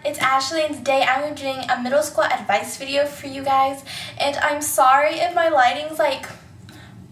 it's Ashley, and today I'm doing a middle school advice video for you guys. And I'm sorry if my lighting's like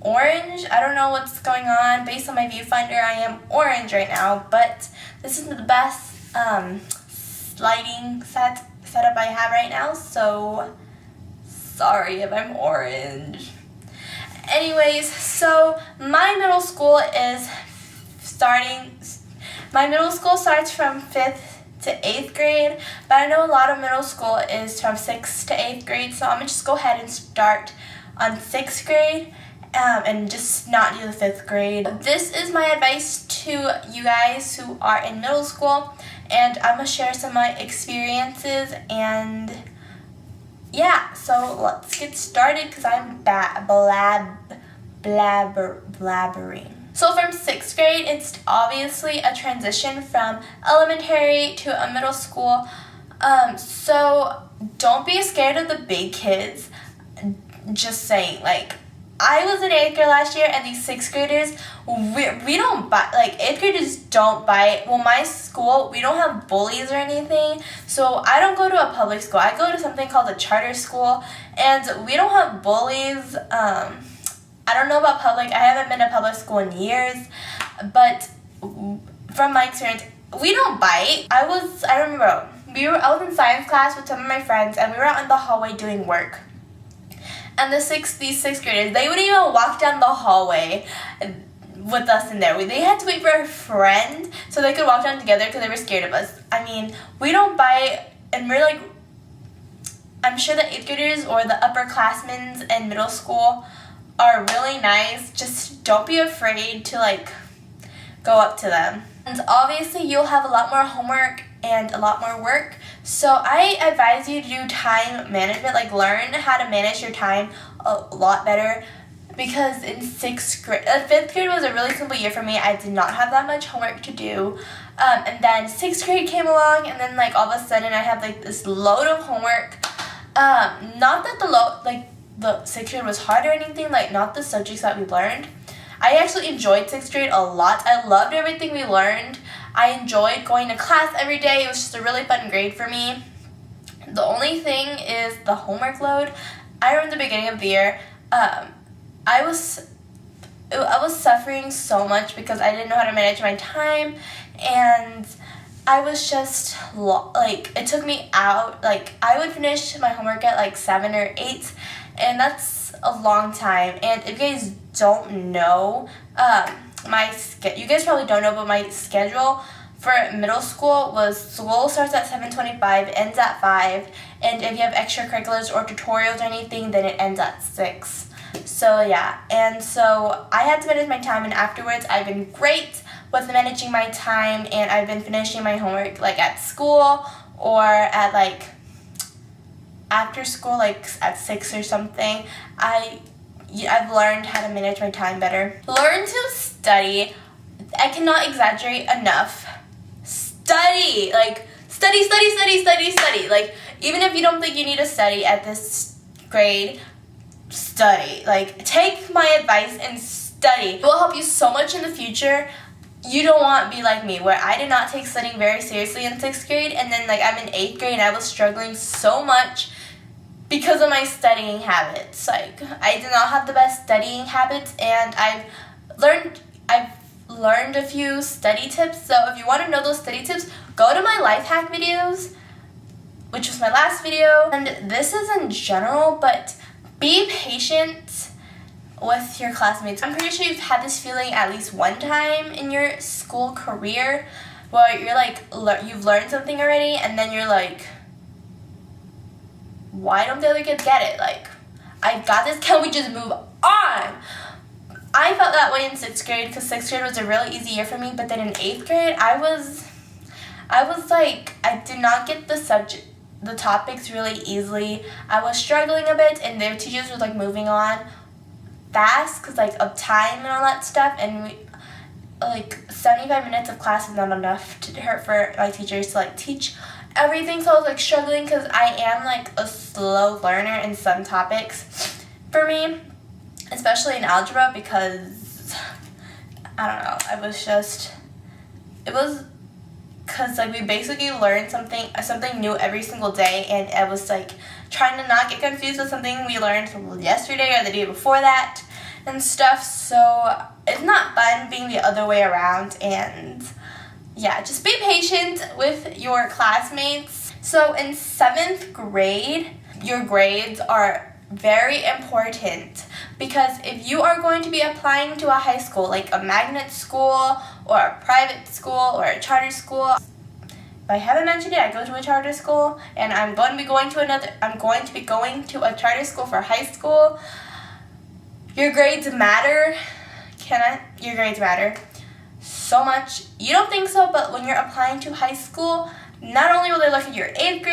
orange. I don't know what's going on. Based on my viewfinder, I am orange right now, but this is the best lighting setup I have right now, so sorry if I'm orange. Anyways, so my middle school starts from 5th to 8th grade, but I know a lot of middle school is from 6th to 8th grade, so I'm going to just go ahead and start on 6th grade and just not do the 5th grade. This is my advice to you guys who are in middle school, and I'm going to share some of my experiences, and yeah, so let's get started because I'm blabbering. So from 6th grade, it's obviously a transition from elementary to a middle school. So don't be scared of the big kids. Just saying, like, I was in 8th grade last year, and these 6th graders, we don't bite. Like, 8th graders don't bite. Well, my school, we don't have bullies or anything, so I don't go to a public school. I go to something called a charter school, and we don't have bullies. I don't know about public. I haven't been to public school in years, but from my experience, we don't bite. I remember I was in science class with some of my friends, and we were out in the hallway doing work. And these 6th graders, they wouldn't even walk down the hallway with us in there. They had to wait for a friend so they could walk down together because they were scared of us. I mean, we don't bite, and we're like, I'm sure the 8th graders or the upperclassmen in middle school are really nice. Just don't be afraid to like go up to them. And obviously you'll have a lot more homework and a lot more work, so I advise you to do time management, like learn how to manage your time a lot better, because in 5th grade was a really simple year for me. I did not have that much homework to do, and then 6th grade came along, and then like all of a sudden I have like this load of homework. Not that the 6th grade was hard or anything, like not the subjects that we learned. I actually enjoyed 6th grade a lot. I loved everything we learned. I enjoyed going to class every day. It was just a really fun grade for me. The only thing is the homework load. I remember the beginning of the year, I was suffering so much because I didn't know how to manage my time, and I was just like, it took me out, like I would finish my homework at like 7 or 8, and that's a long time. And if you guys don't know, you guys probably don't know, but my schedule for middle school school starts at 7:25, ends at 5, and if you have extracurriculars or tutorials or anything, then it ends at 6. So yeah, and so I had to manage my time, and afterwards I've been great with managing my time, and I've been finishing my homework like at school or at like after school, like at 6 or something. I've learned how to manage my time better. Learn to study. I cannot exaggerate enough. Study. Like, study. Like, even if you don't think you need to study at this grade, study. Like, take my advice and study. It will help you so much in the future. You don't want to be like me, where I did not take studying very seriously in 6th grade, and then like I'm in 8th grade and I was struggling so much because of my studying habits. Like, I did not have the best studying habits, and I've learned a few study tips. So if you want to know those study tips, go to my life hack videos, which was my last video. And this is in general, but be patient with your classmates. I'm pretty sure you've had this feeling at least one time in your school career where you're like, you've learned something already, and then you're like, why don't the other kids get it? Like, I got this, can we just move on? I felt that way in 6th grade because 6th grade was a really easy year for me, but then in 8th grade, I was like, I did not get the topics really easily. I was struggling a bit, and their teachers were like moving on fast because like of time and all that stuff, and like 75 minutes of class is not enough for my teachers to like teach everything. So I was like struggling because I am like a slow learner in some topics for me, especially in algebra, because I don't know, it was because like we basically learned something new every single day, and I was like trying to not get confused with something we learned yesterday or the day before that and stuff. So it's not fun being the other way around. And yeah, just be patient with your classmates. So in 7th grade, your grades are very important, because if you are going to be applying to a high school, like a magnet school or a private school or a charter school. If I haven't mentioned it, I go to a charter school, and I'm going to be going to a charter school for high school. Your grades matter. Your grades matter so much. You don't think so, but when you're applying to high school, not only will they look at your 8th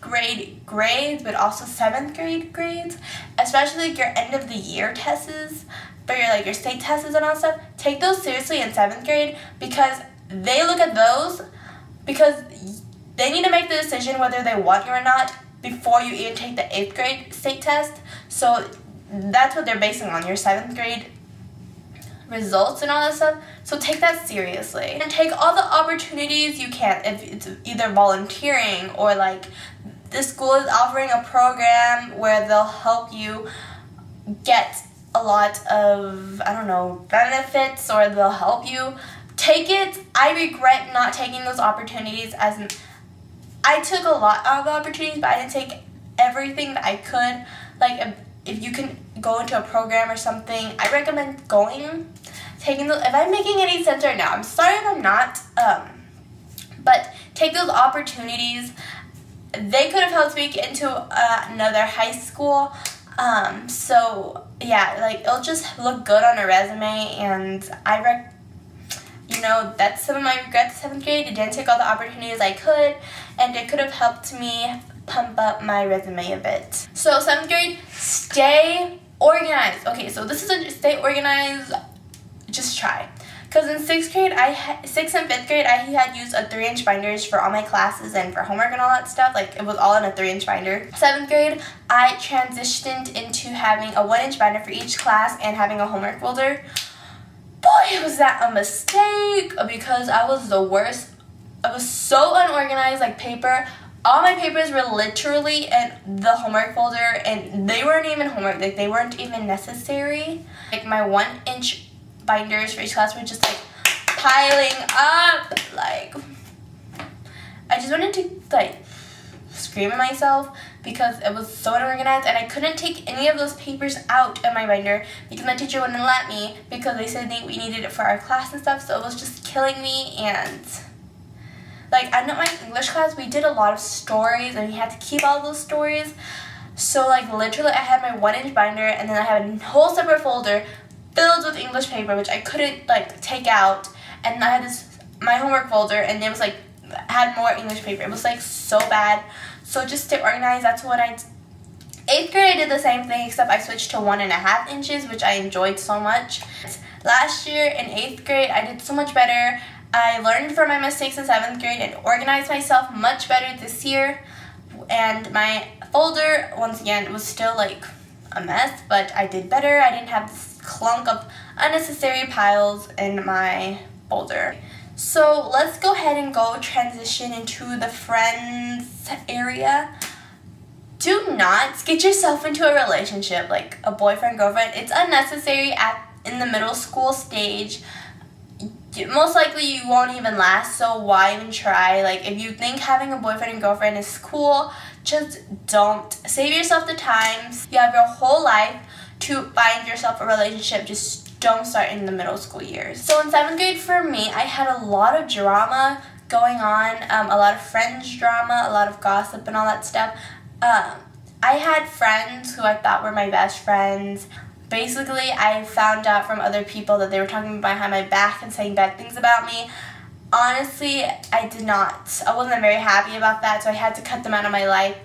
grade grades, but also 7th grade grades, especially like your end of the year tests, but your state tests and all stuff. Take those seriously in 7th grade, because they look at those, because they need to make the decision whether they want you or not before you even take the 8th grade state test. So that's what they're basing on, your 7th grade results and all that stuff. So take that seriously, and take all the opportunities you can. If it's either volunteering, or like the school is offering a program where they'll help you get a lot of, I don't know, benefits, or they'll help you, take it. I regret not taking those opportunities, as I took a lot of opportunities, but I didn't take everything that I could. Like if you can go into a program or something, I recommend taking those. If I'm making any sense right now, I'm sorry if I'm not, but take those opportunities. They could have helped me get into another high school, so yeah, like it'll just look good on a resume. And that's some of my regrets. 7th grade, I didn't take all the opportunities I could, and it could have helped me pump up my resume a bit. So 7th grade, stay organized. Okay, so this is a stay organized. Just try. Because in 6th grade, 6th and 5th grade, I had used a 3-inch binders for all my classes and for homework and all that stuff. Like, it was all in a 3-inch binder. 7th grade, I transitioned into having a 1-inch binder for each class and having a homework folder. Boy, was that a mistake, because I was the worst. I was so unorganized, like paper. All my papers were literally in the homework folder, and they weren't even homework. Like, they weren't even necessary. Like, my 1-inch binders for each class were just like piling up. Like, I just wanted to like scream at myself, because it was so unorganized, and I couldn't take any of those papers out of my binder because my teacher wouldn't let me, because they said we needed it for our class and stuff. So it was just killing me. And like, I know my English class, we did a lot of stories, and we had to keep all those stories. So like literally I had my 1-inch binder, and then I had a whole separate folder filled with English paper, which I couldn't like take out. And I had my homework folder, and it was like had more English paper. It was like so bad. So just stay organized. That's what 8th grade I did the same thing, except I switched to 1.5 inches, which I enjoyed so much. Last year in 8th grade, I did so much better. I learned from my mistakes in 7th grade and organized myself much better this year. And my folder, once again, was still like a mess, but I did better. I didn't have this clunk of unnecessary piles in my folder. So let's go ahead and go transition into the friends area. Do not get yourself into a relationship, like a boyfriend, girlfriend. It's unnecessary in the middle school stage. Most likely you won't even last, so why even try? Like, if you think having a boyfriend and girlfriend is cool, just don't. Save yourself the time. You have your whole life to find yourself a relationship. Just don't start in the middle school years. So in 7th grade for me, I had a lot of drama going on, a lot of friends drama, a lot of gossip and all that stuff. I had friends who I thought were my best friends. Basically, I found out from other people that they were talking behind my back and saying bad things about me. Honestly, I wasn't very happy about that, so I had to cut them out of my life.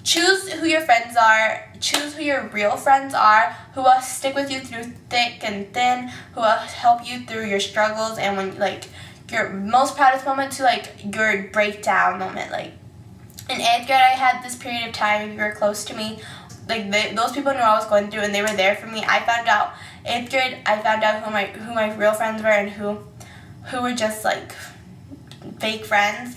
Choose who your friends are. Choose who your real friends are, who will stick with you through thick and thin, who will help you through your struggles and when like your most proudest moment to like your breakdown moment. Like in 8th grade, I had this period of time, if you were close to me, like those people knew I was going through and they were there for me. I found out 8th grade, I found out who my real friends were and who were just like fake friends.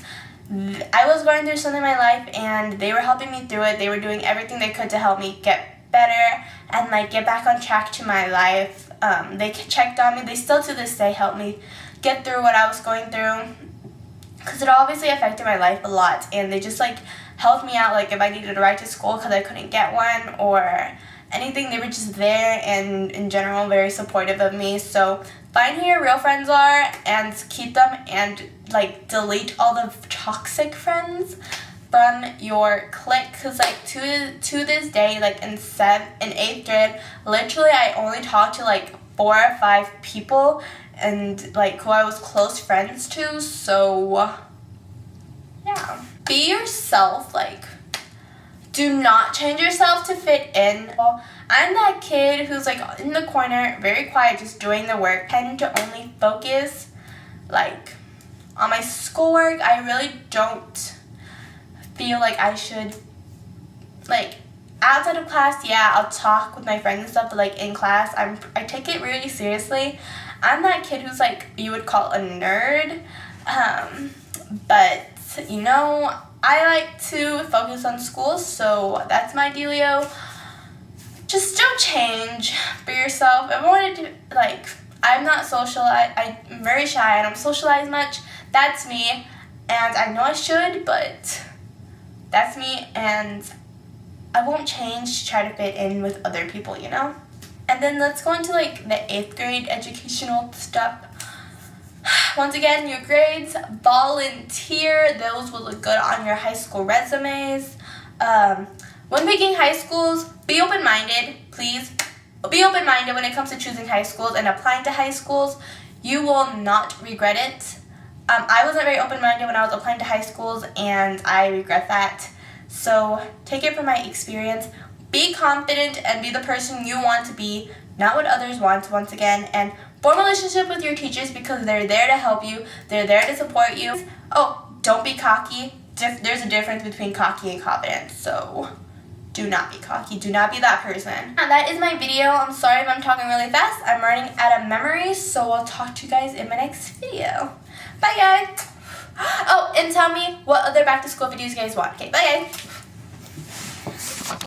I was going through something in my life and they were helping me through it. They were doing everything they could to help me get better and like get back on track to my life. They checked on me. They still to this day help me get through what I was going through, because it obviously affected my life a lot, and they just like helped me out, like if I needed a ride to school because I couldn't get one or anything. They were just there and in general very supportive of me. So find who your real friends are and keep them, and like delete all the toxic friends from your clique, because like to this day, like in 8th grade, literally I only talked to like 4 or 5 people and like who I was close friends to. So yeah, be yourself. Like, do not change yourself to fit in. I'm that kid who's like in the corner, very quiet, just doing the work. I tend to only focus like on my schoolwork. I really don't feel like I should, like, outside of class, yeah, I'll talk with my friends and stuff, but like in class, I take it really seriously. I'm that kid who's like, you would call a nerd, but you know, I like to focus on school, so that's my dealio. Just don't change. Be yourself. I wanted to, like, I'm not social. I'm very shy. I don't socialize much. That's me, and I know I should, but that's me, and I won't change to try to fit in with other people, you know? And then let's go into like the 8th grade educational stuff. Once again, your grades, volunteer. Those will look good on your high school resumes. When picking high schools, be open-minded, please. Be open-minded when it comes to choosing high schools and applying to high schools. You will not regret it. I wasn't very open-minded when I was applying to high schools, and I regret that. So take it from my experience. Be confident and be the person you want to be, not what others want, once again. And form a relationship with your teachers, because they're there to help you. They're there to support you. Oh, don't be cocky. There's a difference between cocky and confident. So do not be cocky. Do not be that person. And that is my video. I'm sorry if I'm talking really fast. I'm running out of memory, so I'll talk to you guys in my next video. Bye, guys. Oh, and tell me what other back to school videos you guys want. Okay, bye, guys.